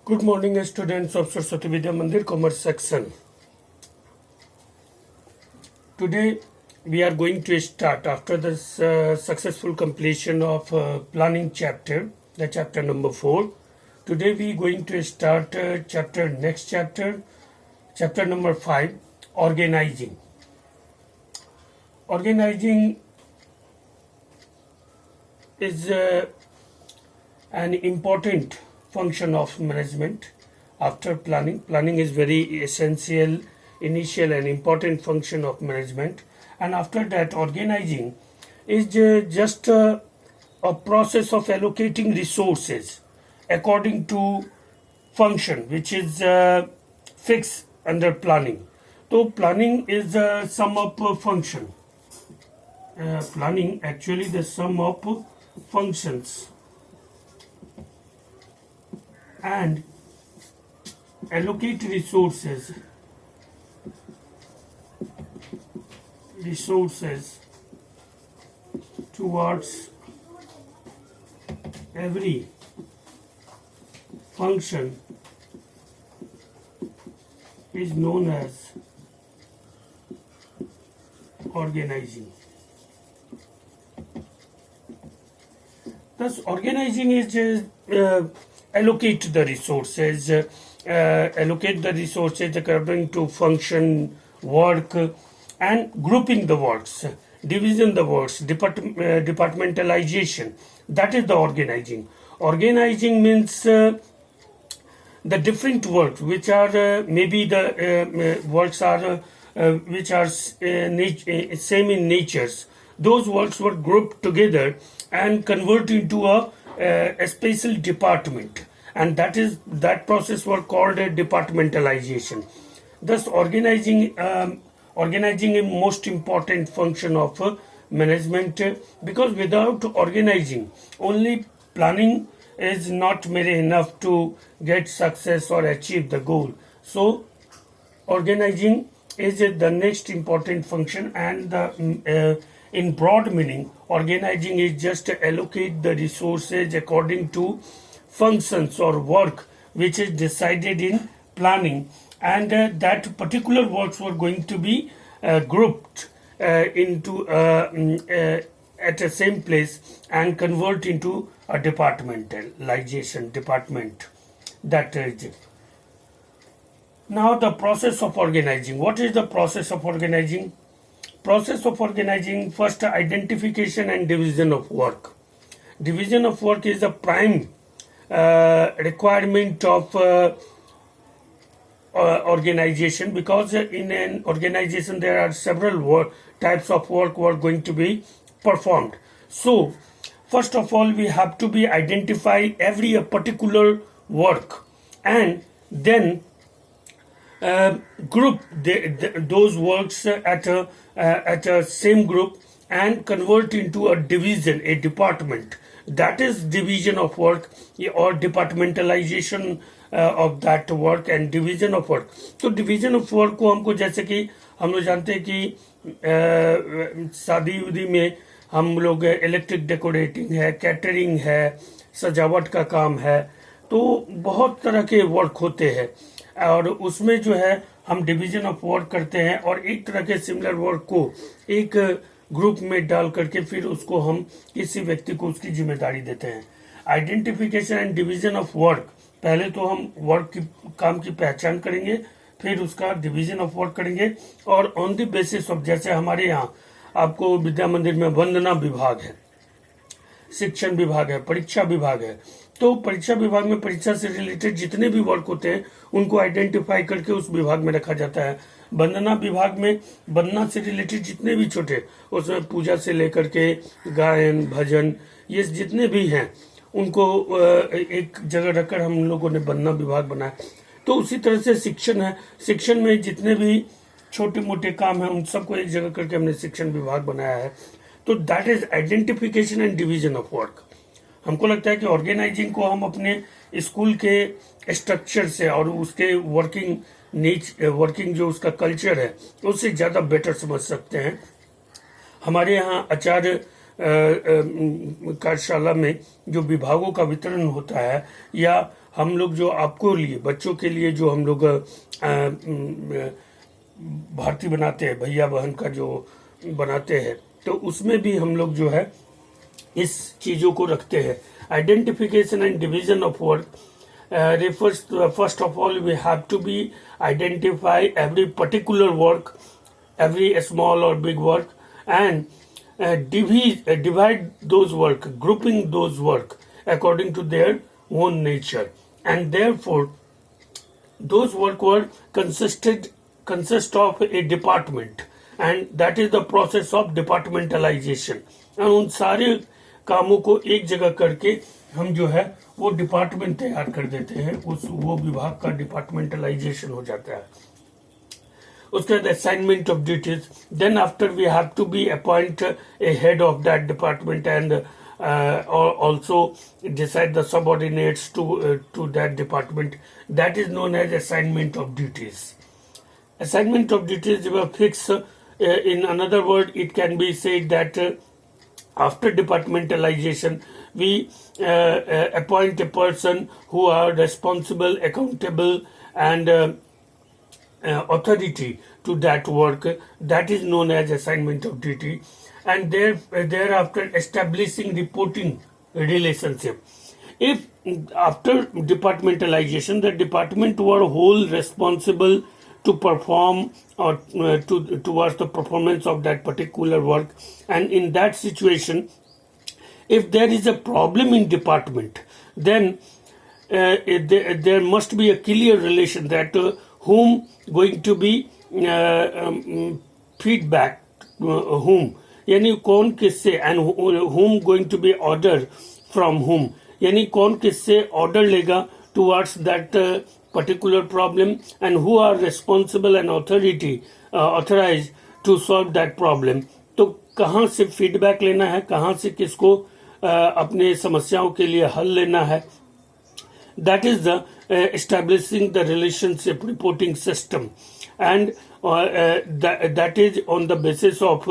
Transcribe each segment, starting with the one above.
Good morning, students of Saraswati Vidya Mandir Commerce section. Today we are going to start after this successful completion of planning chapter, the chapter number 4. Today we are going to start next chapter number 5, organizing. Organizing is an important function of management after planning. Planning is very essential, initial and important function of management, and after that organizing is just a process of allocating resources according to function which is fixed under planning. So planning is a sum of function. Planning actually the sum of functions and allocate resources towards every function is known as organizing. Thus, organizing is allocate the resources according to function, work, and grouping the works, division the works, departmentalisation. That is the organizing. Organizing means the different works which are maybe the works are which are same in natures. Those works were grouped together and converted into a special department, and that process was called a departmentalization. Thus, organizing is most important function of management, because without organizing, only planning is not made enough to get success or achieve the goal. So, organizing is the next important function, and in broad meaning, organizing is just to allocate the resources according to functions or work which is decided in planning, and that particular works were going to be grouped into at the same place and convert into a departmentalization department. That is it. Now the process of organizing. What is the process of organizing? Process of organizing, first identification and division of work. Division of work is a prime requirement of organization, because in an organization there are several types of work were going to be performed. So first of all we have to be identify every particular work, and then group those works at a same group and convert into a division, a department. That is division of work or departmentalization of that work and division of work. तो division of work को हमको, जैसे कि हम लोग जानते हैं कि शादी उदी में हम लोग इलेक्ट्रिक डेकोरेटिंग है, कैटरिंग है, सजावट का काम है, तो बहुत तरह के वर्क होते हैं, और उसमें जो है हम डिवीजन ऑफ वर्क करते हैं, और एक तरह के सिमिलर वर्क को एक ग्रुप में डाल करके फिर उसको हम किसी व्यक्ति को उसकी जिम्मेदारी देते हैं. Identification and division of work, पहले तो हम वर्क की काम की पहचान करेंगे, फिर उसका डिवीजन ऑफ वर्क करेंगे, और ऑन द बेसिस ऑफ, जैसे हमारे यहाँ आपको विद्या मंदिर में वंदना विभाग है, शिक्षण विभाग है, परीक्षा विभाग है, तो परीक्षा विभाग में परीक्षा से रिलेटेड जितने भी वर्क होते हैं उनको आइडेंटिफाई करके उस विभाग में रखा जाता है. वंदना विभाग में वंदना से रिलेटेड जितने भी छोटे, उसमें पूजा से लेकर के गायन भजन ये जितने भी हैं उनको एक जगह रखकर हम लोगों ने वंदना विभाग बनाया. तो उसी तरह से शिक्षण है, शिक्षण में जितने भी छोटे मोटे काम हैं उन सबको एक जगह करके हमने शिक्षण विभाग बनाया है. तो that is identification and division of work. हमको लगता है कि ऑर्गेनाइजिंग को हम अपने स्कूल के स्ट्रक्चर से और उसके वर्किंग जो उसका कल्चर है उससे ज़्यादा बेटर समझ सकते हैं. हमारे यहाँ आचार्य कार्यशाला में जो विभागों का वितरण होता है या हम लोग जो आपको लिए बच्चों के लिए जो हम लोग भारती बनाते हैं, भैया बहन का जो बनाते हैं, तो उसमें भी हम लोग जो है इस चीज़ों को रखते हैं. Identification and division of work refers to, first of all, we have to be identify every particular work, every small or big work, and divide those work, grouping those work according to their own nature, and therefore those work were consist of a department, and that is the process of departmentalization. and उन सारे कामों को एक जगह करके हम जो है वो डिपार्टमेंट तैयार कर देते हैं, वो विभाग का डिपार्टमेंटलाइजेशन हो जाता है. उसके बाद assignment of duties. Then after we have to be appoint a head of that department and also decide the subordinates to that department. That is known as assignment of duties. Assignment of duties were fixed. In another word, it can be said that after departmentalization, we appoint a person who are responsible, accountable, and authority to that work. That is known as assignment of duty. And thereafter establishing reporting relationship. If after departmentalization the department were whole responsible to perform or towards the performance of that particular work, and in that situation if there is a problem in department, then there must be a clear relation that whom going to be feedback whom, यानी कौन किससे, and whom going to be order from whom, यानी कौन किससे order लेगा towards that particular problem, and who are responsible and authorized to solve that problem. तो कहाँ से फीडबैक लेना है, कहाँ से किसको अपने समस्याओं के लिए हल लेना है. That is the establishing the relationship reporting system, and that is on the basis of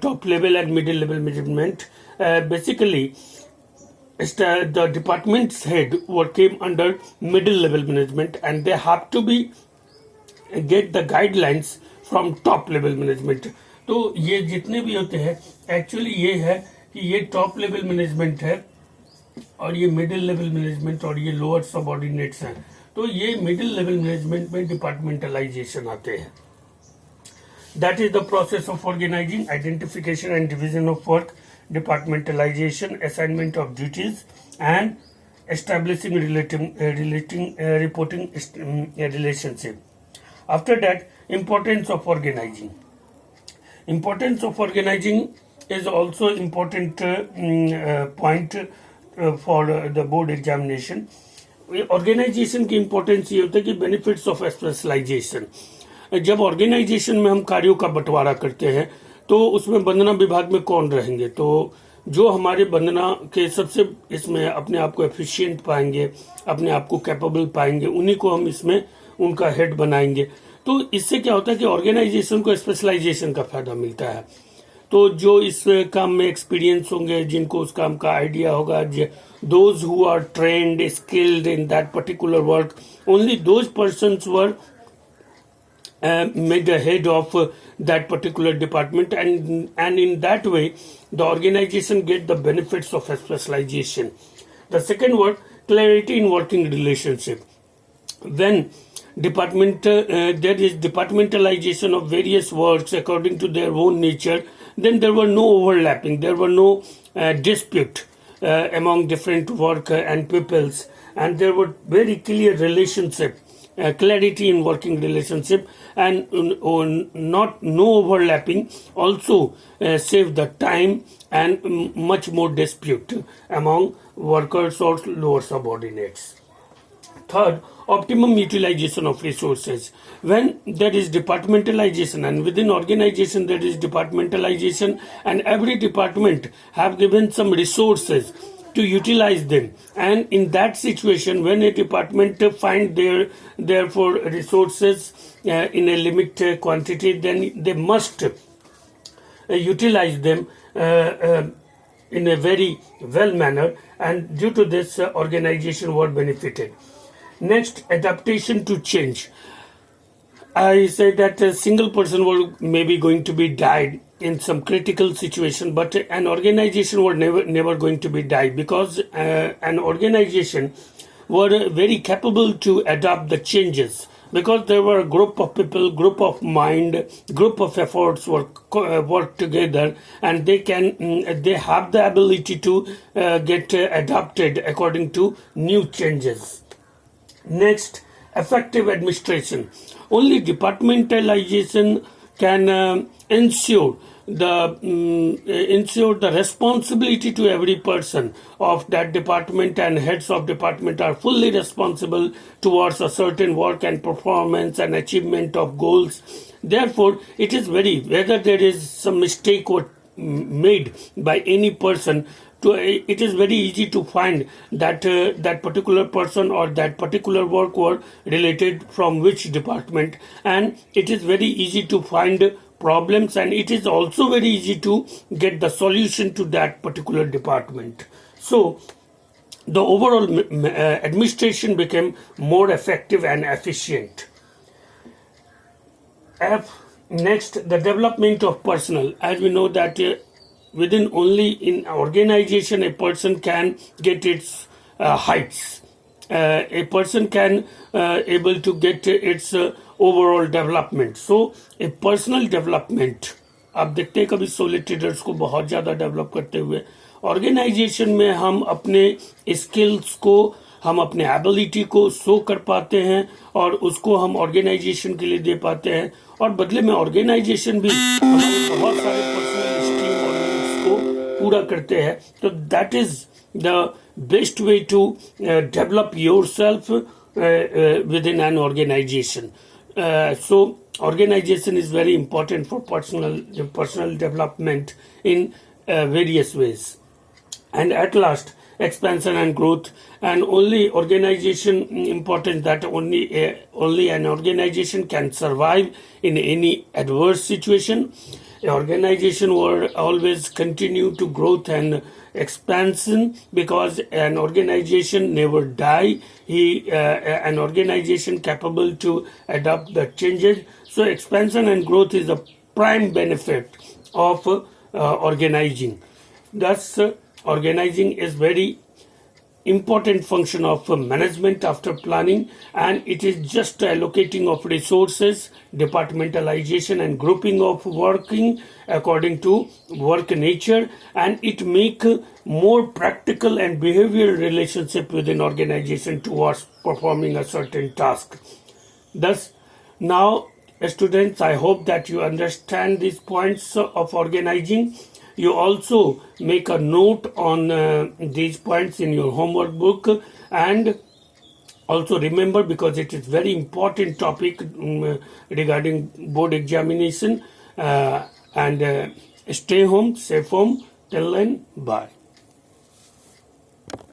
top level and middle level management. Basically, the department's head came under middle level management, and they have to be get the guidelines from top level management. तो ये जितने भी होते हैं actually ये है कि ये टॉप लेवल मैनेजमेंट है और ये मिडिल लेवल मैनेजमेंट और ये लोअर सबऑर्डिनेट्स हैं. तो ये मिडिल लेवल मैनेजमेंट में डिपार्टमेंटलाइजेशन आते हैं. That is the process of organizing, identification and division of work, departmentalization, assignment of duties, and establishing reporting relationship. After that, importance of organizing. Importance of organizing is also important point for the board examination. Organization की importance ये होता है कि benefits of specialization. जब organisation में हम कार्यों का बंटवारा करते हैं तो उसमें वंदना विभाग में कौन रहेंगे, तो जो हमारे वंदना के सबसे इसमें अपने आप को एफिशिएंट पाएंगे, अपने आप को कैपेबल पाएंगे, उन्हीं को हम इसमें उनका हेड बनाएंगे. तो इससे क्या होता है कि ऑर्गेनाइजेशन को स्पेशलाइजेशन का फायदा मिलता है. तो जो इस काम में एक्सपीरियंस होंगे, जिनको उस काम का आइडिया होगा, those who are trained skilled in that particular work, only those persons were made the head of that particular department, and in that way the organization get the benefits of specialization. The second word, clarity in working relationship. When there is departmentalization of various works according to their own nature, then there were no overlapping, there were no dispute among different work and peoples, and there were very clear relationship, clarity in working relationship, and no overlapping also save the time and much more dispute among workers or lower subordinates. Third, optimum utilization of resources. When there is departmentalization, and within organization there is departmentalization, and every department have given some resources to utilize them, and in that situation when a department find therefore resources in a limited quantity, then they must utilize them in a very well manner, and due to this organization were benefited. Next, adaptation to change. I said that a single person was maybe going to be died in some critical situation, but an organization was never going to be died, because an organization were very capable to adapt the changes, because there were a group of people, group of mind, group of efforts work together, and they have the ability to get adapted according to new changes. Next, effective administration. Only departmentalization can ensure the responsibility to every person of that department, and heads of department are fully responsible towards a certain work and performance and achievement of goals. Therefore, it is whether there is some mistake made by any person, it is very easy to find that that particular person or that particular work were related from which department, and it is very easy to find problems, and it is also very easy to get the solution to that particular department. So the overall administration became more effective and efficient. Next, the development of personnel. As we know that within only in organization a person can get its heights. A person can able to get its overall development. So a personal development, आप देखते हैं कभी solid traders को बहुत ज़्यादा develop करते हुए, organisation में हम अपने स्किल्स को, हम अपने एबिलिटी को शो कर पाते हैं और उसको हम ऑर्गेनाइजेशन के लिए दे पाते हैं, और बदले में ऑर्गेनाइजेशन भी हमारे बहुत सारे पर्सनल स्ट्रीम और नीड्स को पूरा करते हैं. तो that is the best way to develop yourself within an organization. So organization is very important for personal development in various ways. And at last, expansion and growth. And only organization important that only an organization can survive in any adverse situation. An organization will always continue to growth and expansion, because an organization never die. An organization capable to adapt the changes. So expansion and growth is a prime benefit of organizing. Thus, organizing is very important function of management after planning, and it is just allocating of resources, departmentalization and grouping of working according to work nature, and it make more practical and behavioral relationship within organization towards performing a certain task. Thus, now students, I hope that you understand these points of organizing. You also make a note on these points in your homework book, and also remember, because it is very important topic regarding board examination, and stay home, safe home. Till then, bye.